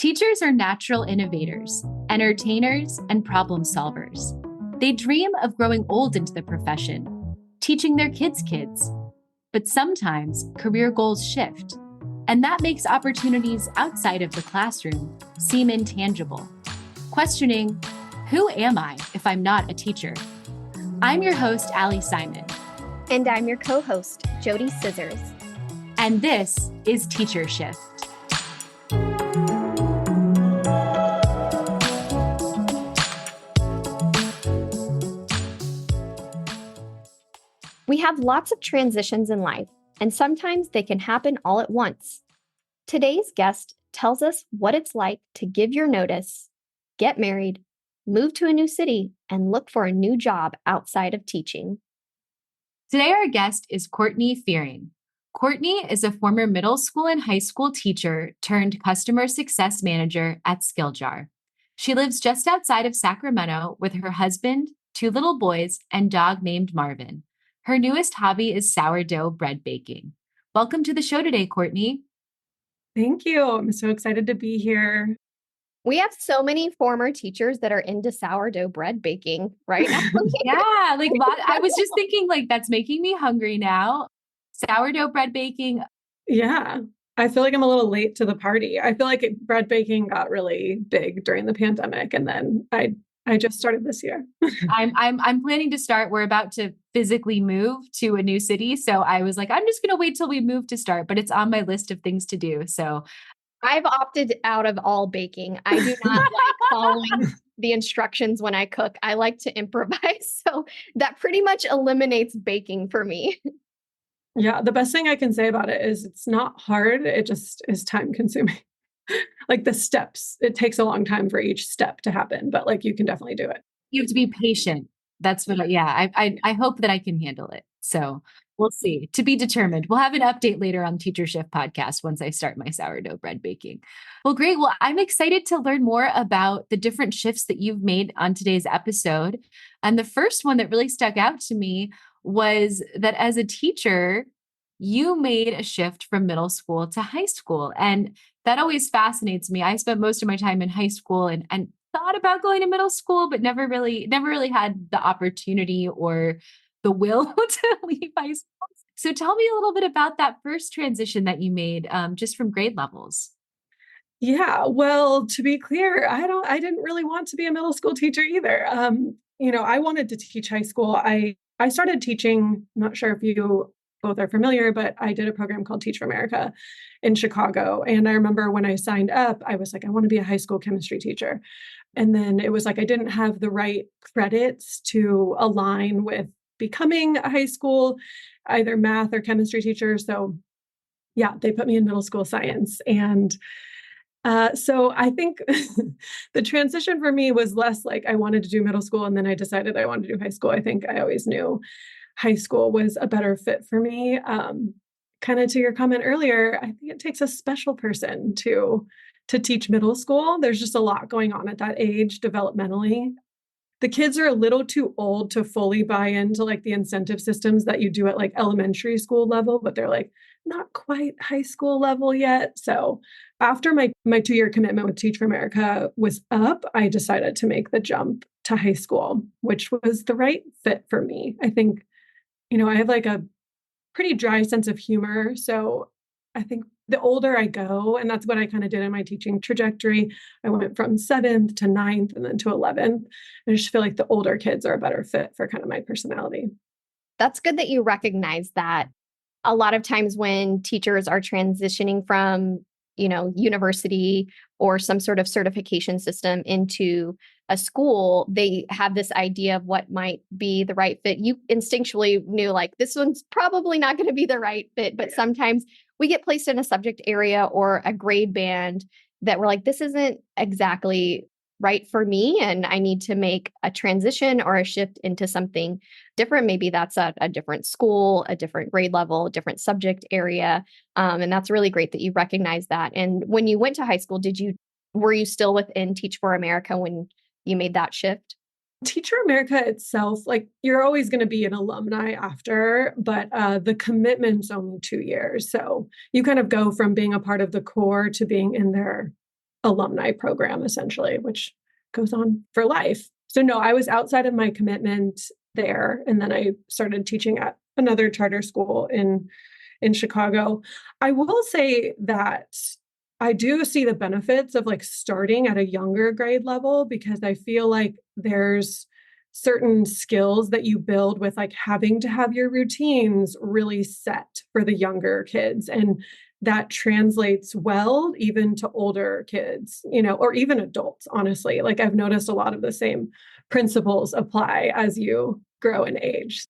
Teachers are natural innovators, entertainers, and problem solvers. They dream of growing old into the profession, teaching their kids' kids. But sometimes career goals shift, and that makes opportunities outside of the classroom seem intangible. Questioning, who am I if I'm not a teacher? I'm your host, Ali Simon. And I'm your co-host, JoDee Scissors. And this is Teacher Shift. We have lots of transitions in life, and sometimes they can happen all at once. Today's guest tells us what it's like to give your notice, get married, move to a new city, and look for a new job outside of teaching. Today, our guest is Courtney Fearing. Courtney is a former middle school and high school teacher turned customer success manager at Skilljar. She lives just outside of Sacramento with her husband, 2 little boys, and dog named Marvin. Her newest hobby is sourdough bread baking. Welcome to the show today, Courtney. Thank you. I'm so excited to be here. We have so many former teachers that are into sourdough bread baking right now. Yeah, I was just thinking, that's making me hungry now. Sourdough bread baking. Yeah, I feel like I'm a little late to the party. I feel like bread baking got really big during the pandemic, and then I just started this year. I'm planning to start. We're about to physically move to a new city. So I was like, I'm just going to wait till we move to start, but it's on my list of things to do. So I've opted out of all baking. I do not like following the instructions when I cook. I like to improvise. So that pretty much eliminates baking for me. Yeah, the best thing I can say about it is it's not hard. It just is time consuming. Like the steps, it takes a long time for each step to happen, but you can definitely do it. You have to be patient. That's what, I hope that I can handle it. So we'll see. To be determined. We'll have an update later on Teacher Shift podcast once I start my sourdough bread baking. Well, great. Well, I'm excited to learn more about the different shifts that you've made on today's episode. And the first one that really stuck out to me was that as a teacher, you made a shift from middle school to high school. And that always fascinates me. I spent most of my time in high school and thought about going to middle school, but never really had the opportunity or the will to leave high school. So tell me a little bit about that first transition that you made, just from grade levels. Yeah, well, to be clear, I didn't really want to be a middle school teacher either. I wanted to teach high school. I started teaching, I'm not sure if you both are familiar, but I did a program called Teach for America in Chicago. And I remember when I signed up, I was like, I want to be a high school chemistry teacher. And then it was like, I didn't have the right credits to align with becoming a high school, either math or chemistry teacher. So yeah, they put me in middle school science. And so I think the transition for me was less like I wanted to do middle school and then I decided I wanted to do high school. I think I always knew high school was a better fit for me. Kind of to your comment earlier, I think it takes a special person to teach middle school. There's just a lot going on at that age developmentally. The kids are a little too old to fully buy into the incentive systems that you do at elementary school level, but they're not quite high school level yet. So after my 2-year commitment with Teach for America was up, I decided to make the jump to high school, which was the right fit for me. I think, I have a pretty dry sense of humor. So I think the older I go, and that's what I kind of did in my teaching trajectory, I went from 7th to 9th and then to 11th. I just feel like the older kids are a better fit for kind of my personality. That's good that you recognize that. A lot of times when teachers are transitioning from, university or some sort of certification system into a school, they have this idea of what might be the right fit. You instinctually knew this one's probably not going to be the right fit, but sometimes we get placed in a subject area or a grade band that we're like, this isn't exactly right for me. And I need to make a transition or a shift into something different. Maybe that's a different school, a different grade level, a different subject area. And that's really great that you recognize that. And when you went to high school, were you still within Teach for America when you made that shift? Teach for America itself, you're always going to be an alumni after, but the commitment's only 2 years. So you kind of go from being a part of the core to being in their alumni program, essentially, which goes on for life. So no, I was outside of my commitment there. And then I started teaching at another charter school in Chicago. I will say that I do see the benefits of like starting at a younger grade level, because I feel like there's certain skills that you build with like having to have your routines really set for the younger kids. And that translates well even to older kids, or even adults, honestly. Like I've noticed a lot of the same principles apply as you grow in age.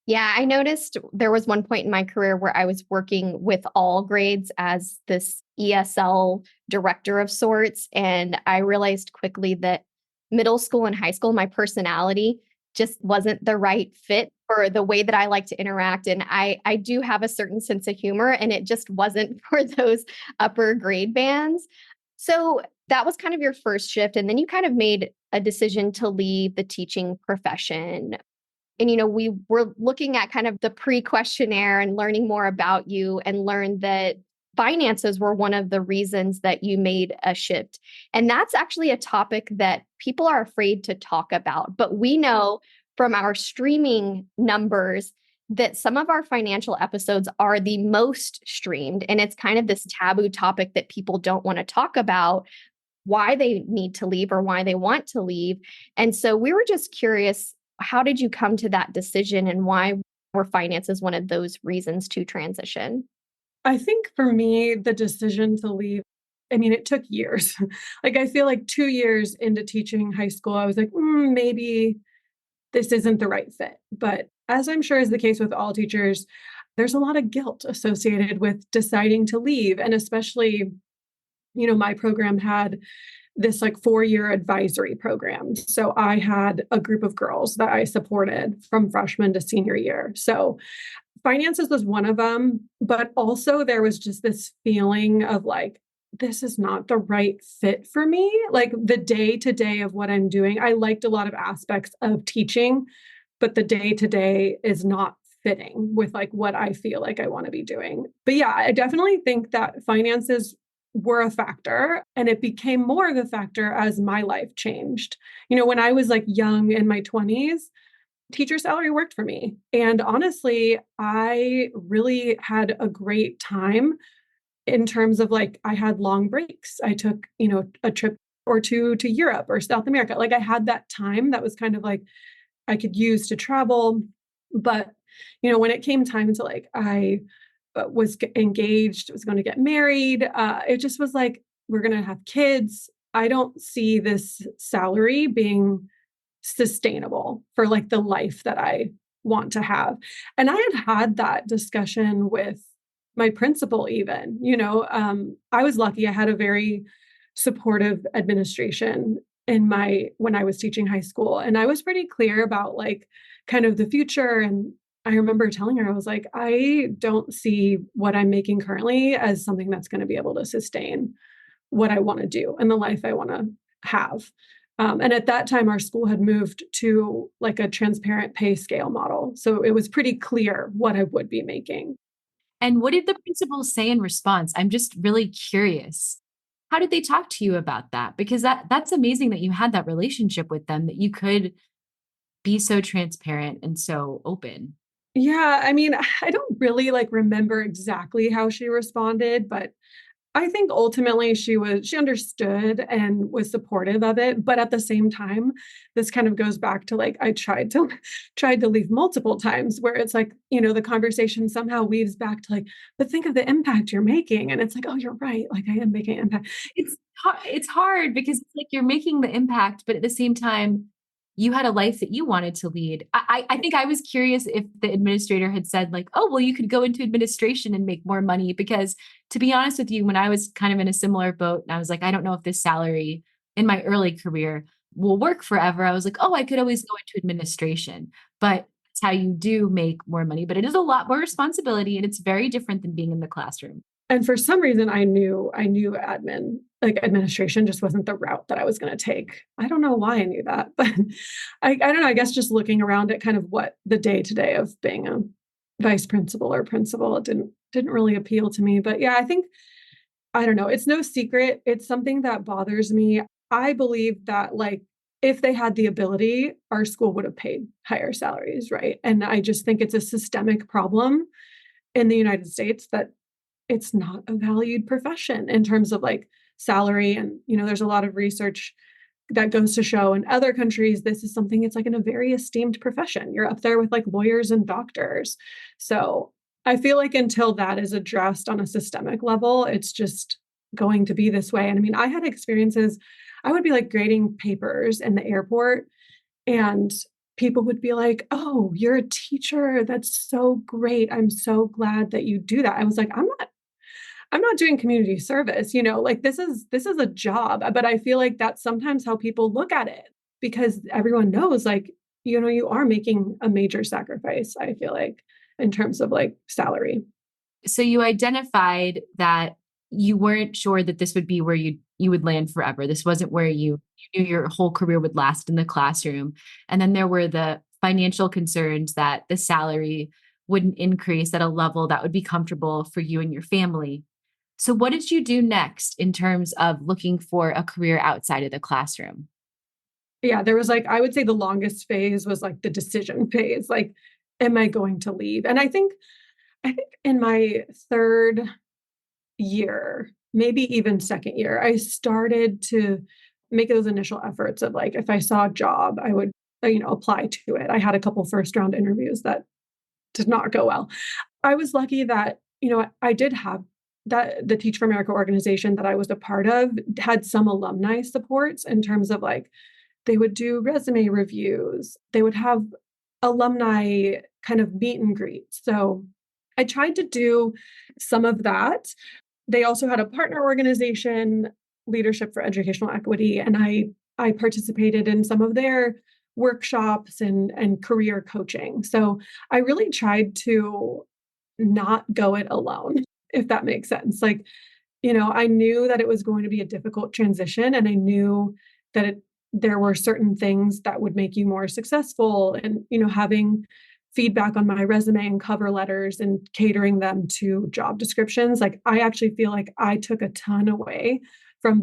Yeah, I noticed there was one point in my career where I was working with all grades as this ESL director of sorts. And I realized quickly that middle school and high school, my personality just wasn't the right fit for the way that I like to interact. And I do have a certain sense of humor, and it just wasn't for those upper grade bands. So that was kind of your first shift. And then you kind of made a decision to leave the teaching profession. And, we were looking at kind of the pre-questionnaire and learning more about you, and learned that finances were one of the reasons that you made a shift. And that's actually a topic that people are afraid to talk about. But we know from our streaming numbers that some of our financial episodes are the most streamed. And it's kind of this taboo topic that people don't want to talk about, why they need to leave or why they want to leave. And so we were just curious, how did you come to that decision, and why were finances one of those reasons to transition? I think for me, the decision to leave, I mean, it took years. Like, I feel like 2 years into teaching high school, I was like, maybe this isn't the right fit. But as I'm sure is the case with all teachers, there's a lot of guilt associated with deciding to leave. And especially, my program had this like 4-year advisory program. So I had a group of girls that I supported from freshman to senior year. So finances was one of them, but also there was just this feeling of like, this is not the right fit for me. Like the day to day of what I'm doing, I liked a lot of aspects of teaching, but the day to day is not fitting with like what I feel like I want to be doing. But yeah, I definitely think that finances were a factor, and it became more of a factor as my life changed. When I was like young in my 20s, teacher salary worked for me. And honestly, I really had a great time in terms of like, I had long breaks. I took, a trip or two to Europe or South America. Like I had that time that was kind of like I could use to travel. But, when it came time to like, I was engaged, was going to get married. It just was like, we're going to have kids. I don't see this salary being sustainable for like the life that I want to have. And I had that discussion with my principal even, I was lucky. I had a very supportive administration when I was teaching high school. And I was pretty clear about like kind of the future. And I remember telling her, I was like, I don't see what I'm making currently as something that's going to be able to sustain what I want to do and the life I want to have. And at that time, our school had moved to like a transparent pay scale model. So it was pretty clear what I would be making. And what did the principal say in response? I'm just really curious. How did they talk to you about that? Because that's amazing that you had that relationship with them, that you could be so transparent and so open. Yeah, I mean, I don't really like remember exactly how she responded, but I think ultimately she understood and was supportive of it. But at the same time, this kind of goes back to like I tried to leave multiple times, where it's like, the conversation somehow weaves back to like, but think of the impact you're making. And it's like, oh, you're right. Like I am making impact. It's hard because it's like you're making the impact, but at the same time, you had a life that you wanted to lead. I think I was curious if the administrator had said like, oh, well, you could go into administration and make more money. Because to be honest with you, when I was kind of in a similar boat and I was like, I don't know if this salary in my early career will work forever. I was like, oh, I could always go into administration, but it's how you do make more money. But it is a lot more responsibility, and it's very different than being in the classroom. And for some reason, I knew administration just wasn't the route that I was going to take. I don't know why I knew that, but I don't know. I guess just looking around at kind of what the day to day of being a vice principal or principal, it didn't really appeal to me. But yeah, I think I don't know. It's no secret. It's something that bothers me. I believe that like if they had the ability, our school would have paid higher salaries, right? And I just think it's a systemic problem in the United States that it's not a valued profession in terms of like salary. And, there's a lot of research that goes to show in other countries, this is something it's like in a very esteemed profession. You're up there with like lawyers and doctors. So I feel like until that is addressed on a systemic level, it's just going to be this way. And I mean, I had experiences, I would be like grading papers in the airport and people would be like, "Oh, you're a teacher. That's so great. I'm so glad that you do that." I was like, I'm not doing community service, like this is a job, but I feel like that's sometimes how people look at it because everyone knows like, you are making a major sacrifice, I feel like, in terms of like salary. So you identified that you weren't sure that this would be where you would land forever. This wasn't where you knew your whole career would last in the classroom. And then there were the financial concerns that the salary wouldn't increase at a level that would be comfortable for you and your family. So what did you do next in terms of looking for a career outside of the classroom? Yeah, there was like, I would say the longest phase was like the decision phase. Like, am I going to leave? And I think in my third year, maybe even second year, I started to make those initial efforts of like, if I saw a job, I would, apply to it. I had a couple first round interviews that did not go well. I was lucky that, I did have that the Teach for America organization that I was a part of had some alumni supports in terms of like, they would do resume reviews, they would have alumni kind of meet and greets. So I tried to do some of that. They also had a partner organization, Leadership for Educational Equity, and I participated in some of their workshops and career coaching. So I really tried to not go it alone, if that makes sense. Like, I knew that it was going to be a difficult transition, and I knew that there were certain things that would make you more successful, and, having feedback on my resume and cover letters and catering them to job descriptions. Like, I actually feel like I took a ton away from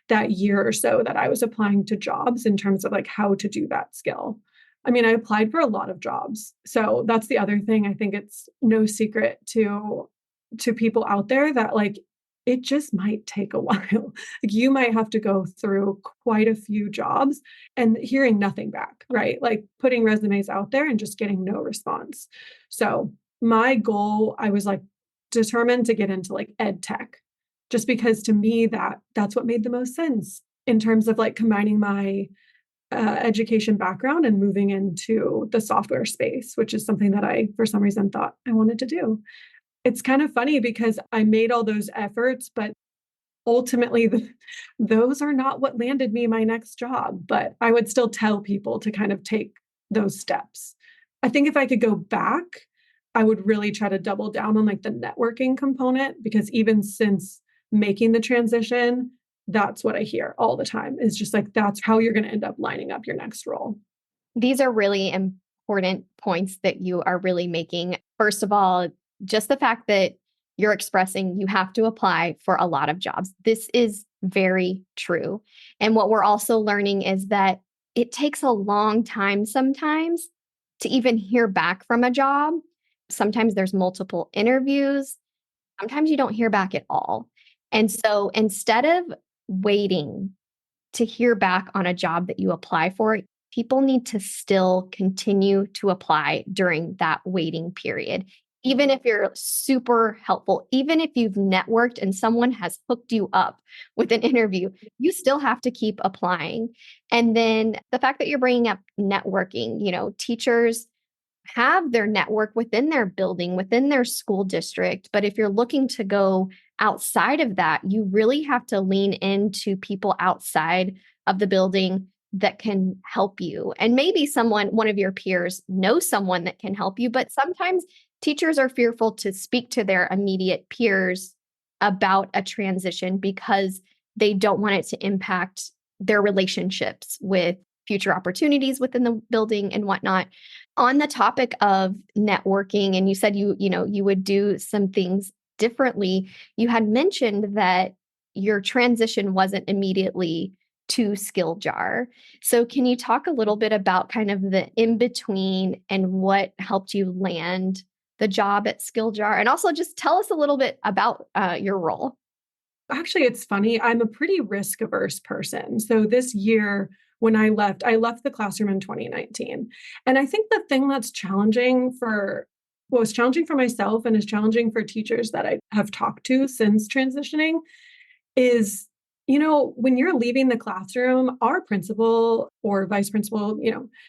that year or so that I was applying to jobs in terms of like how to do that skill. I mean, I applied for a lot of jobs. So that's the other thing. I think it's no secret to people out there that like it just might take a while. Like you might have to go through quite a few jobs and hearing nothing back, right? Like putting resumes out there and just getting no response. So my goal, I was like determined to get into like ed tech, just because to me that's what made the most sense in terms of like combining my education background and moving into the software space, which is something that I, for some reason, thought I wanted to do. It's kind of funny because I made all those efforts, but ultimately those are not what landed me my next job. But I would still tell people to kind of take those steps. I think if I could go back, I would really try to double down on like the networking component, because even since making the transition, that's what I hear all the time is just like, that's how you're going to end up lining up your next role. These are really important points that you are really making. First of all, just the fact that you're expressing you have to apply for a lot of jobs. This is very true. And what we're also learning is that it takes a long time sometimes to even hear back from a job. Sometimes there's multiple interviews. Sometimes you don't hear back at all. And so instead of waiting to hear back on a job that you apply for, people need to still continue to apply during that waiting period. Even if you're super helpful, even if you've networked and someone has hooked you up with an interview, you still have to keep applying. And then the fact that you're bringing up networking, teachers have their network within their building, within their school district. But if you're looking to go outside of that, you really have to lean into people outside of the building that can help you. And maybe one of your peers knows someone that can help you, but sometimes teachers are fearful to speak to their immediate peers about a transition because they don't want it to impact their relationships with future opportunities within the building and whatnot. On the topic of networking, and you said you would do some things differently. You had mentioned that your transition wasn't immediately to Skilljar. So can you talk a little bit about kind of the in-between and what helped you land the job at Skilljar? And also just tell us a little bit about your role. Actually, it's funny. I'm a pretty risk averse person. So this year when I left the classroom in 2019. And I think the thing that's challenging for what was challenging for myself and is challenging for teachers that I have talked to since transitioning is, when you're leaving the classroom, our principal or vice principal,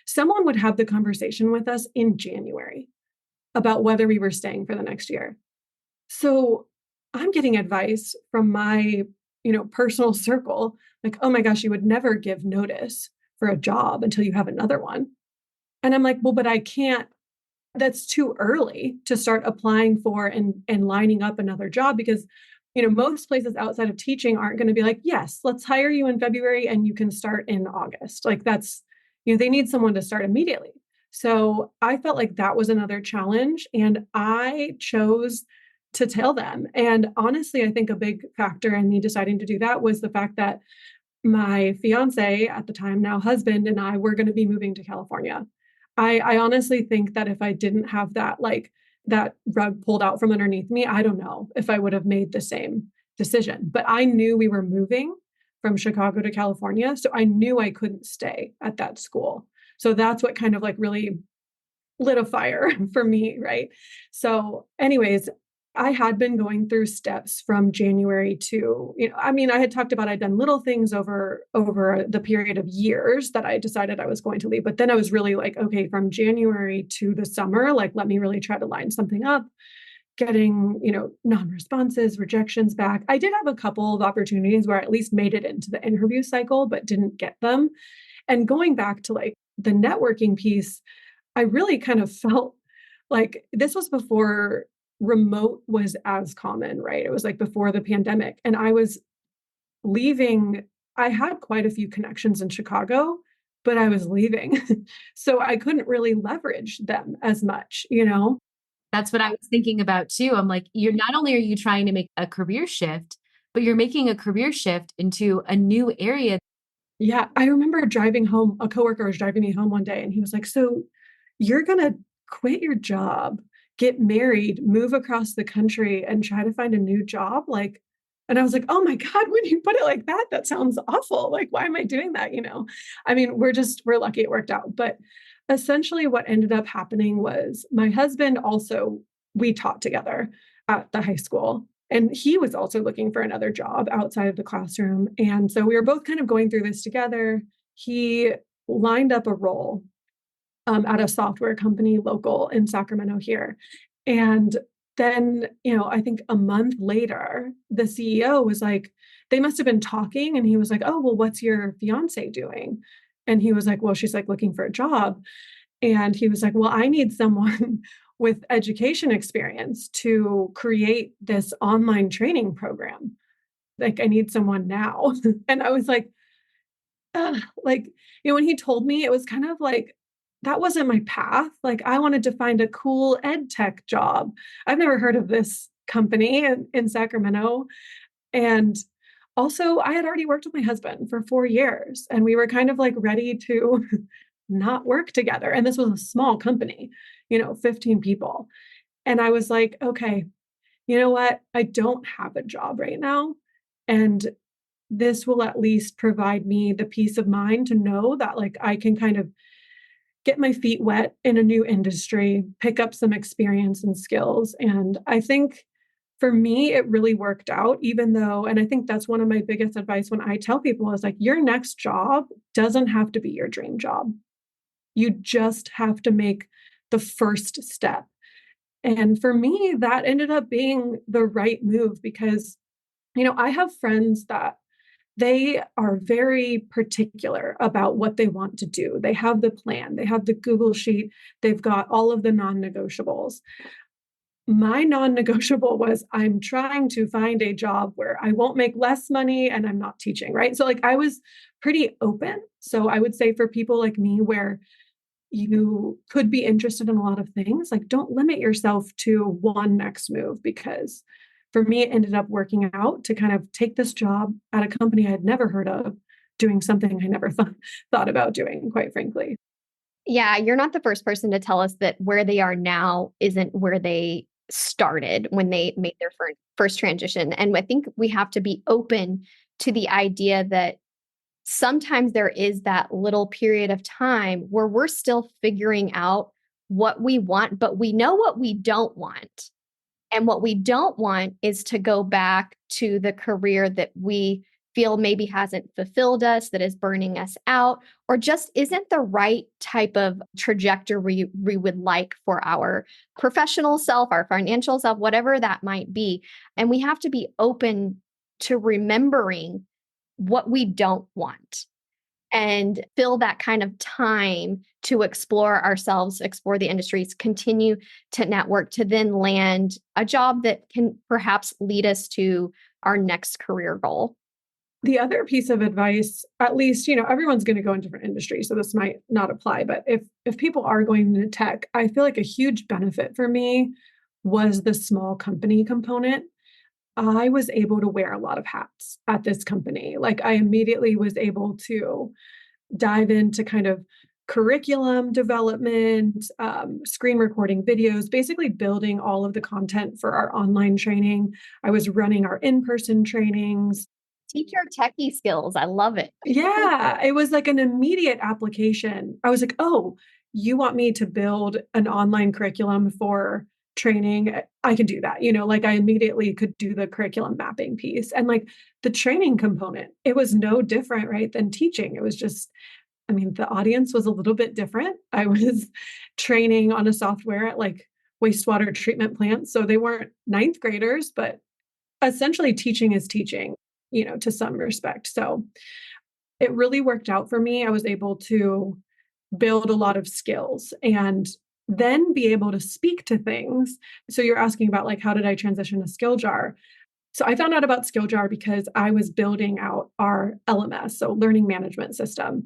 someone would have the conversation with us in January about whether we were staying for the next year. So I'm getting advice from my, personal circle, like, oh my gosh, you would never give notice for a job until you have another one. And I'm like, well, but I can't, that's too early to start applying for and lining up another job because, most places outside of teaching aren't going to be like, yes, let's hire you in February and you can start in August. Like that's, they need someone to start immediately. So I felt like that was another challenge. And I chose to tell them. And honestly, I think a big factor in me deciding to do that was the fact that my fiance at the time, now husband, and I were going to be moving to California. I honestly think that if I didn't have that rug pulled out from underneath me, I don't know if I would have made the same decision. But I knew we were moving from Chicago to California. So I knew I couldn't stay at that school. So that's what kind of like really lit a fire for me, right? So anyways, I had been going through steps from January to, I had talked about I'd done little things over the period of years that I decided I was going to leave. But then I was really like, okay, from January to the summer, like, let me really try to line something up, getting, non-responses, rejections back. I did have a couple of opportunities where I at least made it into the interview cycle, but didn't get them. And going back to like the networking piece, I really kind of felt like this was before remote was as common, right? It was like before the pandemic. And I was leaving. I had quite a few connections in Chicago, but I was leaving. So I couldn't really leverage them as much, That's what I was thinking about too. I'm like, you're not only are you trying to make a career shift, but you're making a career shift into a new area. Yeah. I remember driving home, a coworker was driving me home one day and he was like, so you're going to quit your job, get married, move across the country and try to find a new job? Like, and I was like, oh my God, when you put it like that, that sounds awful. Like, why am I doing that? We're lucky it worked out. But essentially what ended up happening was my husband also, we taught together at the high school. And he was also looking for another job outside of the classroom. And so we were both kind of going through this together. He lined up a role at a software company local in Sacramento here. And then, I think a month later, the CEO was like, they must have been talking. And he was like, oh, well, what's your fiance doing? And he was like, well, she's like looking for a job. And he was like, well, I need someone with education experience to create this online training program. Like, I need someone now. And I was like, when he told me, it was kind of like, that wasn't my path. Like, I wanted to find a cool ed tech job. I've never heard of this company in Sacramento. And also, I had already worked with my husband for 4 years, and we were kind of like ready to not work together. And this was a small company, 15 people. And I was like, okay, you know what? I don't have a job right now. And this will at least provide me the peace of mind to know that like I can kind of get my feet wet in a new industry, pick up some experience and skills. And I think for me, it really worked out, even though, and I think that's one of my biggest advice when I tell people is like, your next job doesn't have to be your dream job. You just have to make the first step. And for me, that ended up being the right move because, I have friends that they are very particular about what they want to do. They have the plan, they have the Google sheet, they've got all of the non-negotiables. My non-negotiable was I'm trying to find a job where I won't make less money and I'm not teaching, right? So like I was pretty open. So I would say for people like me where you could be interested in a lot of things, like don't limit yourself to one next move because for me, it ended up working out to kind of take this job at a company I had never heard of, doing something I never thought about doing, quite frankly. Yeah, you're not the first person to tell us that where they are now isn't where they started when they made their first transition. And I think we have to be open to the idea that sometimes there is that little period of time where we're still figuring out what we want, but we know what we don't want. And what we don't want is to go back to the career that we feel maybe hasn't fulfilled us, that is burning us out, or just isn't the right type of trajectory we would like for our professional self, our financial self, whatever that might be. And we have to be open to remembering what we don't want and fill that kind of time to explore ourselves, explore the industries, continue to network, to then land a job that can perhaps lead us to our next career goal. The other piece of advice, at least, everyone's going to go in different industries, so this might not apply, but if people are going into tech, I feel like a huge benefit for me was the small company component. I was able to wear a lot of hats at this company. Like I immediately was able to dive into kind of curriculum development, screen recording videos, basically building all of the content for our online training. I was running our in-person trainings. Teach our techie skills. I love it. Yeah, it was like an immediate application. I was like, oh, you want me to build an online curriculum for training? I can do that. Like I immediately could do the curriculum mapping piece and like the training component. It was no different, right, than teaching. It was just, the audience was a little bit different. I was training on a software at like wastewater treatment plants. So they weren't ninth graders, but essentially teaching is teaching, to some respect. So it really worked out for me. I was able to build a lot of skills and then be able to speak to things. So you're asking about like, how did I transition to Skilljar? So I found out about Skilljar because I was building out our LMS, so learning management system.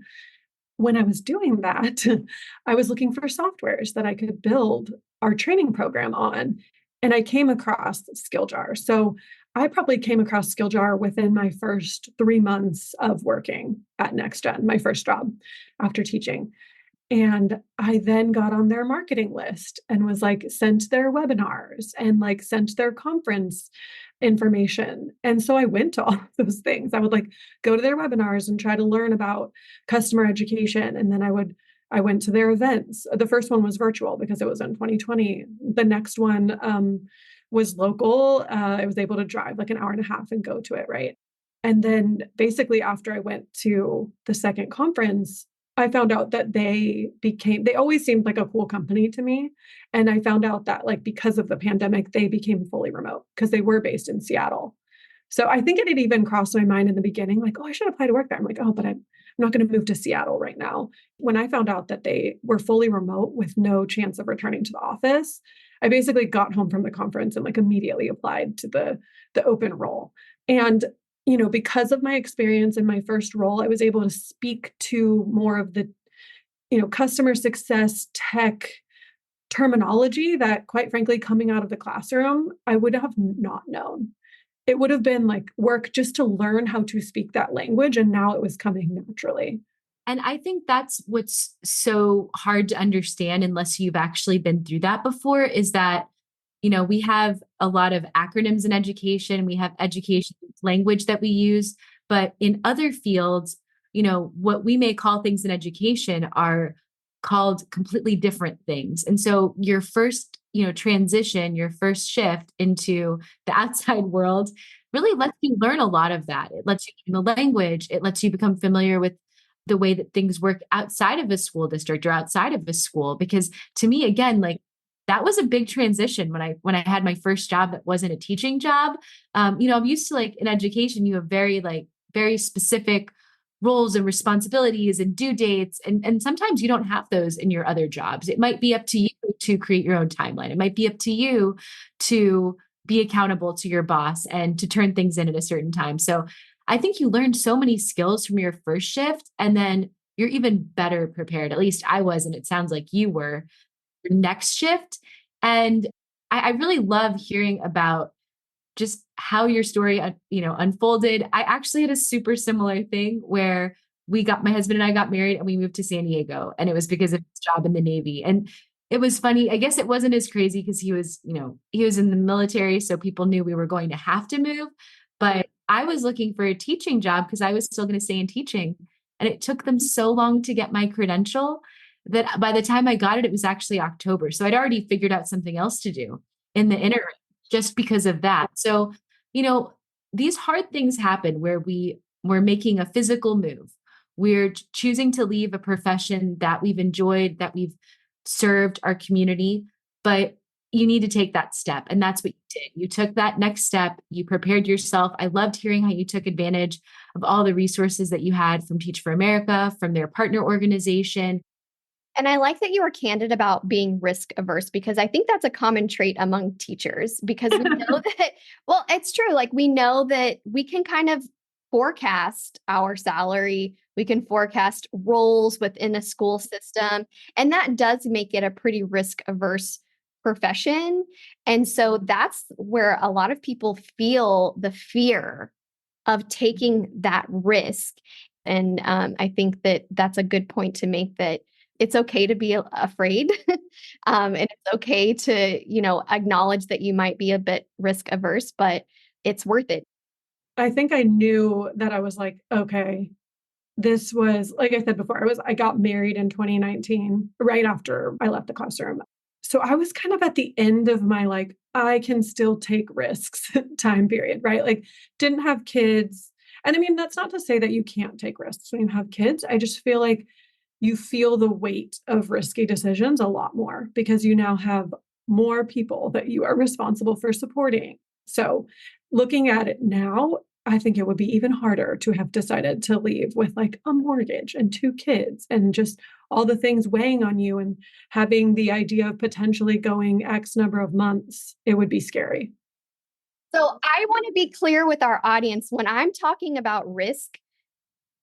When I was doing that, I was looking for softwares that I could build our training program on. And I came across Skilljar. So I probably came across Skilljar within my first 3 months of working at NextGen, my first job after teaching. And I then got on their marketing list and was like sent their webinars and like sent their conference information. And so I went to all of those things. I would like go to their webinars and try to learn about customer education. And then I went to their events. The first one was virtual because it was in 2020. The next one was local. I was able to drive like an hour and a half and go to it, right? And then basically after I went to the second conference, I found out that they always seemed like a cool company to me. And I found out that like because of the pandemic, they became fully remote because they were based in Seattle. So I think it had even crossed my mind in the beginning, like, oh, I should apply to work there. I'm like, oh, but I'm not going to move to Seattle right now. When I found out that they were fully remote with no chance of returning to the office, I basically got home from the conference and like immediately applied to the open role. And because of my experience in my first role, I was able to speak to more of the, customer success tech terminology that, quite frankly, coming out of the classroom, I would have not known. It would have been like work just to learn how to speak that language. And now it was coming naturally. And I think that's what's so hard to understand unless you've actually been through that before is that, we have a lot of acronyms in education. We have education language that we use, but in other fields, what we may call things in education are called completely different things. And so your first, transition, your first shift into the outside world really lets you learn a lot of that. It lets you learn the language. It lets you become familiar with the way that things work outside of a school district or outside of a school. Because to me, again, like that was a big transition when I had my first job that wasn't a teaching job. I'm used to like in education, you have very specific roles and responsibilities and due dates. And sometimes you don't have those in your other jobs. It might be up to you to create your own timeline. It might be up to you to be accountable to your boss and to turn things in at a certain time. So I think you learned so many skills from your first shift, and then you're even better prepared. At least I was, and it sounds like you were, your next shift. And I really love hearing about just how your story, unfolded. I actually had a super similar thing where my husband and I got married and we moved to San Diego, and it was because of his job in the Navy. And it was funny. I guess it wasn't as crazy because he was in the military. So people knew we were going to have to move, but I was looking for a teaching job because I was still going to stay in teaching. And it took them so long to get my credential that by the time I got it, it was actually October. So I'd already figured out something else to do in the interim just because of that. So, these hard things happen where we're making a physical move. We're choosing to leave a profession that we've enjoyed, that we've served our community, but you need to take that step. And that's what you did. You took that next step. You prepared yourself. I loved hearing how you took advantage of all the resources that you had from Teach for America, from their partner organization. And I like that you were candid about being risk averse, because I think that's a common trait among teachers, because we know that, well, it's true. Like, we know that we can kind of forecast our salary. We can forecast roles within a school system. And that does make it a pretty risk averse profession. And so that's where a lot of people feel the fear of taking that risk. And I think that that's a good point to make, that it's okay to be afraid. And it's okay to, acknowledge that you might be a bit risk averse, but it's worth it. I think I knew that I was like, okay, this was, like I said before, I got married in 2019, right after I left the classroom. So I was kind of at the end of my, like, I can still take risks time period, right? Like, didn't have kids. And I mean, that's not to say that you can't take risks when you have kids. I just feel like you feel the weight of risky decisions a lot more because you now have more people that you are responsible for supporting. So looking at it now, I think it would be even harder to have decided to leave with like a mortgage and 2 kids and just all the things weighing on you and having the idea of potentially going X number of months. It would be scary. So I want to be clear with our audience. When I'm talking about risk,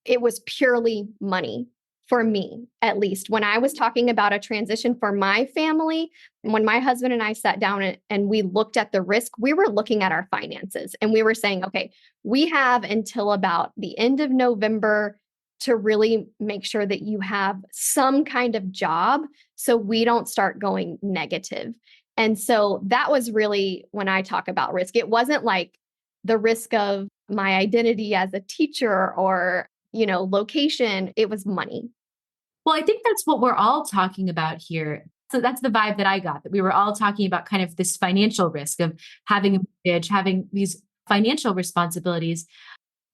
it was purely money. For me, at least, when I was talking about a transition for my family, when my husband and I sat down and we looked at the risk, we were looking at our finances and we were saying, okay, we have until about the end of November to really make sure that you have some kind of job so we don't start going negative. And so that was really when I talk about risk. It wasn't like the risk of my identity as a teacher or location. It was money. Well, I think that's what we're all talking about here. So that's the vibe that I got, that we were all talking about kind of this financial risk of having a mortgage, having these financial responsibilities.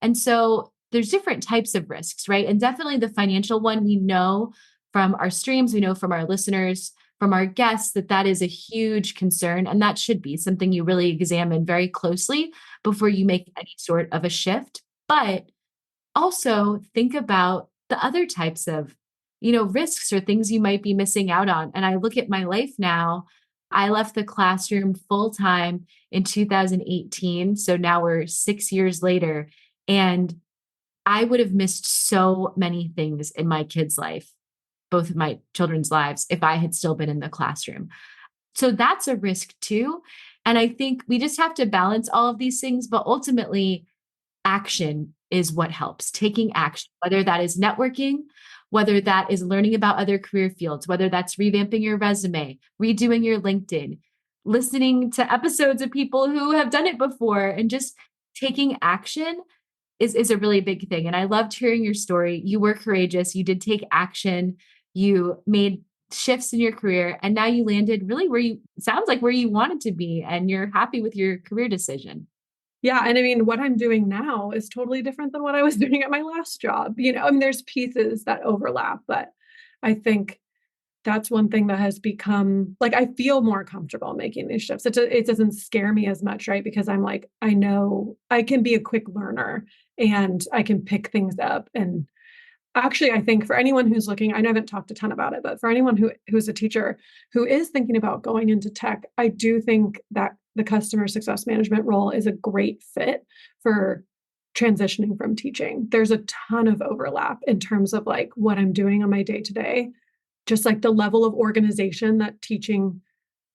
And so there's different types of risks, right? And definitely the financial one, we know from our streams, we know from our listeners, from our guests, that is a huge concern. And that should be something you really examine very closely before you make any sort of a shift. But also think about the other types of risks or things you might be missing out on. And I look at my life now. I left the classroom full time in 2018. So now we're 6 years later. And I would have missed so many things in my kids' life, both of my children's lives, if I had still been in the classroom. So that's a risk too. And I think we just have to balance all of these things. But ultimately, action is what helps. Taking action, whether that is networking, whether that is learning about other career fields, whether that's revamping your resume, redoing your LinkedIn, listening to episodes of people who have done it before, and just taking action is a really big thing. And I loved hearing your story. You were courageous. You did take action. You made shifts in your career, and now you landed really sounds like where you wanted to be, and you're happy with your career decision. Yeah. And I mean, what I'm doing now is totally different than what I was doing at my last job. I mean, there's pieces that overlap, but I think that's one thing that has become like, I feel more comfortable making these shifts. It doesn't scare me as much, right? Because I'm like, I know I can be a quick learner and I can pick things up. And actually, I think for anyone who's looking, I haven't talked a ton about it, but for anyone who's a teacher who is thinking about going into tech, I do think that the customer success management role is a great fit for transitioning from teaching. There's a ton of overlap in terms of like what I'm doing on my day to day, just like the level of organization that teaching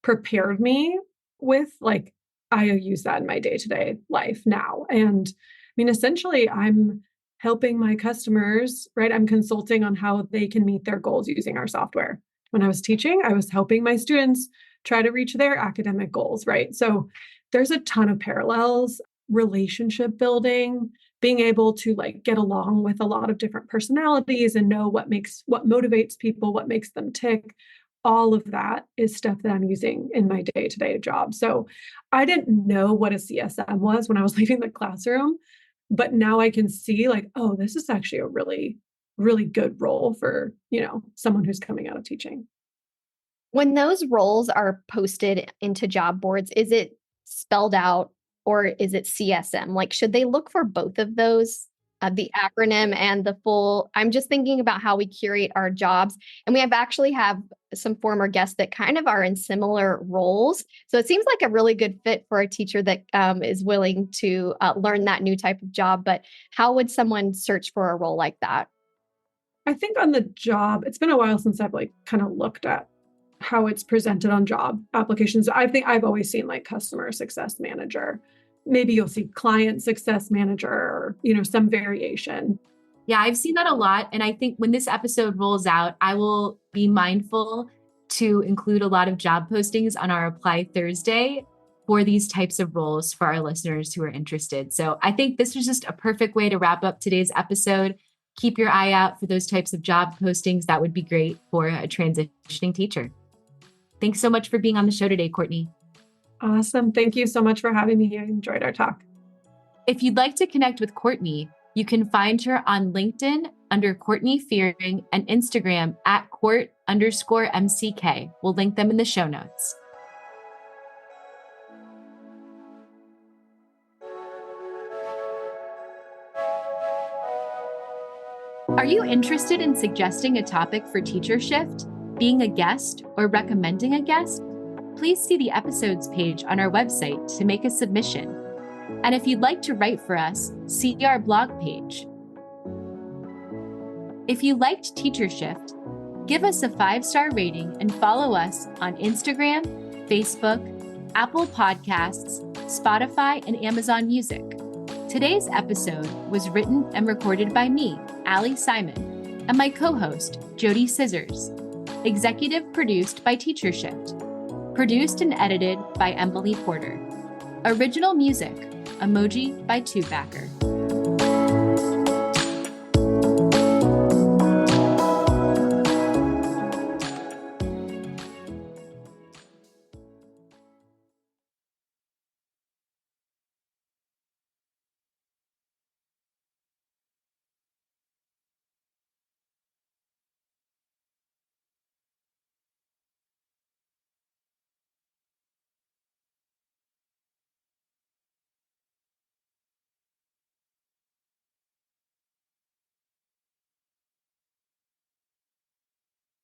prepared me with. Like, I use that in my day-to-day life now. And I mean, essentially, I'm helping my customers, right? I'm consulting on how they can meet their goals using our software. When I was teaching, I was helping my students try to reach their academic goals, right? So there's a ton of parallels, relationship building, being able to like get along with a lot of different personalities and know what motivates people, what makes them tick. All of that is stuff that I'm using in my day-to-day job. So I didn't know what a CSM was when I was leaving the classroom, but now I can see like, oh, this is actually a really, really good role for, someone who's coming out of teaching. When those roles are posted into job boards, is it spelled out or is it CSM? Like, should they look for both of those, the acronym and the full? I'm just thinking about how we curate our jobs. And we have some former guests that kind of are in similar roles. So it seems like a really good fit for a teacher that is willing to learn that new type of job. But how would someone search for a role like that? I think on the job, it's been a while since I've like kind of looked at how it's presented on job applications. I think I've always seen like customer success manager. Maybe you'll see client success manager or, some variation. Yeah, I've seen that a lot. And I think when this episode rolls out, I will be mindful to include a lot of job postings on our Apply Thursday for these types of roles for our listeners who are interested. So I think this was just a perfect way to wrap up today's episode. Keep your eye out for those types of job postings. That would be great for a transitioning teacher. Thanks so much for being on the show today, Courtney. Awesome. Thank you so much for having me. I enjoyed our talk. If you'd like to connect with Courtney, you can find her on LinkedIn under Courtney Fearing and Instagram at Court_MCK. We'll link them in the show notes. Are you interested in suggesting a topic for Teacher Shift, being a guest, or recommending a guest? Please see the episodes page on our website to make a submission. And if you'd like to write for us, see our blog page. If you liked Teacher Shift, give us a 5-star rating and follow us on Instagram, Facebook, Apple Podcasts, Spotify, and Amazon Music. Today's episode was written and recorded by me, Ali Simon, and my co-host, JoDee Scissors. Executive produced by Teacher Shift. Produced and edited by Emily Porter. Original music, Emoji by Tubebacker.